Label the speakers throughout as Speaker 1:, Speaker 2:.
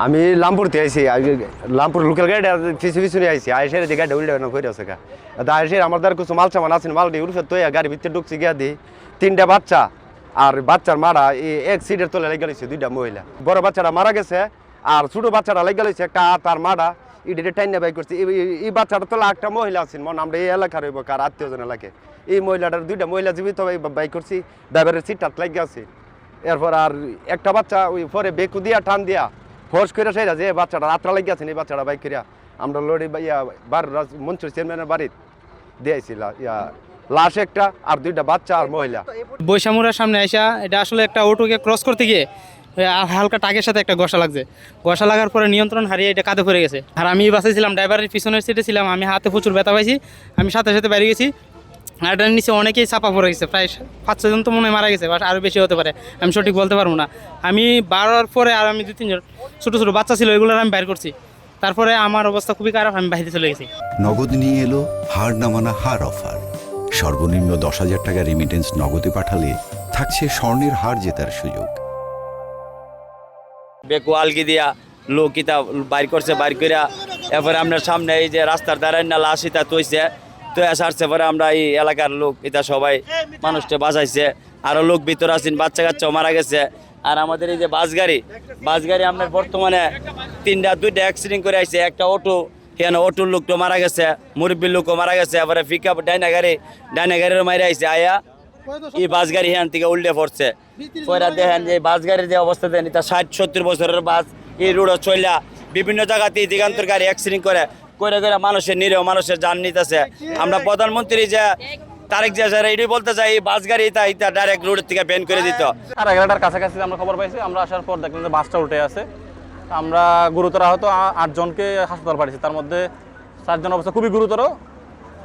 Speaker 1: আমি লামপুরতে আইছি Lumpur local গাড়ি পিছু নিয়ে আইছি আইসের দিকে গাড়ি উল্টে করে আছে গা আইসের আমার দ্বার কিছু মাল সামান আছে মাল দিয়ে উঠে তো গাড়ির ভিতরে ঢুকছি গিয়া দিই 3টা বাচ্চা আর বাচ্চার মারা এক সিটের তলে লেগে গেছে 2টা মহিলা বড় বাচ্চাটা মারা গেছে আর ছোট বাচ্চাটা লেগে গেছে একটা তার মারা ইডিটে টাইনা বাই করছে এই বাচ্চাটা তলে একটা মহিলা আছেন মনে আমরা এই এলাকার হইব কার আত্মীয়জন এলাকায় এই মহিলাটার 2টা মহিলা জীবিত বাই করছি ড্রাইভারের সিটটা লেগে আছে এরপর আর একটা বাচ্চা ওই পরে বেকু দিয়া টান দিয়া ফোর্স করে সেই যে বাচ্চাটা রাত্রা লেগে আছে এই বাচ্চাটা বাইক করিয়া আমরা লড়ি মঞ্চুর চেয়ারম্যানের বাড়িতে দিয়েছিল লাশ একটা আর 2টা বাচ্চা আর মহিলা
Speaker 2: বৈশামুড়ার সামনে আইসা এটা আসলে একটা অটোকে ক্রস করতে গিয়ে হালকা টাকের সাথে একটা ঘষা লাগছে ঘষা লাগার পরে নিয়ন্ত্রণ হারিয়ে এটা কাঁধে পড়ে গেছে আর আমি বাসে ছিলাম ড্রাইভারের পিছনের সিটে ছিলাম আমি হাতে প্রচুর ব্যথা পাইছি আমি সাথে সাথে বেরিয়ে গেছি আর এটার নিচে অনেকেই চাপা পড়ে গেছে প্রায় 5-6 জন তো মনে হয় মারা গেছে বা আরও বেশি হতে পারে আমি সঠিক বলতে পারবো না আমি বাড়ার পরে আর আমি 2-3 জন ছোটো ছোটো বাচ্চা ছিল এগুলো আমি বাইর করছি তারপরে আমার অবস্থা খুবই খারাপ আমি বাইরে চলে গেছি।
Speaker 3: নগদ নিয়ে এলো হার নামানা হার অফার। সর্বনিম্ন 10,000 টাকা রেমিটেন্স নগদে পাঠালে থাকছে স্বর্ণের হার জেতার সুযোগ।
Speaker 4: বেকু আলগি দিয়া লোক কিতা বাইর করছে বাইর করিয়া এরপরে আপনার সামনে এই যে রাস্তার দ্বারাই না লাশ ইতা তৈছে তো সারছে পরে আমরা এই এলাকার লোক এটা সবাই মানুষটা বাঁচাইছে আরও লোক ভিতরে আছেন বাচ্চা কাচ্চাও মারা গেছে আর আমাদের এই যে বাস গাড়ি আপনার বর্তমানে 2টা অ্যাক্সিডেন্ট করে আইছে একটা অটো কেন অটোর লোকটা মারা গেছে মুরব্বীর লোকও মারা গেছে এবারে পিক আপ ডাইনা গাড়িরও মারা আইছে আয়া এই বাস গাড়ি হ্যান থেকে উল্টে পড়ছে পরে দেখেন যে বাস গাড়ির যে অবস্থা দেন এটা 60-70 বছরের বাস এই রোডে চইলা বিভিন্ন জায়গাতে দিগান্তর গাড়ি অ্যাক্সিডেন্ট করে মানুষের নিরীহ মানুষের জান নিতেছে আমরা প্রধানমন্ত্রী যে তারেক জিয়া স্যার এটাই বলতে চাই এই বাস গাড়ি এটা ডাইরেক্ট রোড থেকে ব্যান করে দিত।
Speaker 5: আর 11টার কাছাকাছি আমরা খবর পাইছি আমরা আসার পর দেখলাম যে বাসটা উল্টে আছে আমরা গুরুতর আহত 8 জনকে হাসপাতাল পাঠিয়েছি তার মধ্যে 4 জন অবস্থা খুবই গুরুতর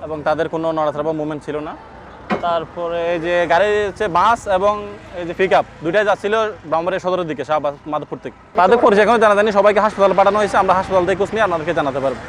Speaker 5: এবং তাদের কোনো নড়াচড়া বা মুভমেন্ট ছিল না। তারপরে এই যে গাড়ি হচ্ছে বাস এবং এই যে পিক আপ 2টাই যাচ্ছিল ব্রাহ্মণবাড়িয়া সদরের দিকে শাহবাজ মাধবপুর থেকে তাদের পরিচয় এখনো জানা যায়নি সবাইকে হাসপাতাল পাঠানো হয়েছে আমরা হাসপাতাল থেকে খোঁজ নিয়ে আপনাদেরকে জানাতে পারবো।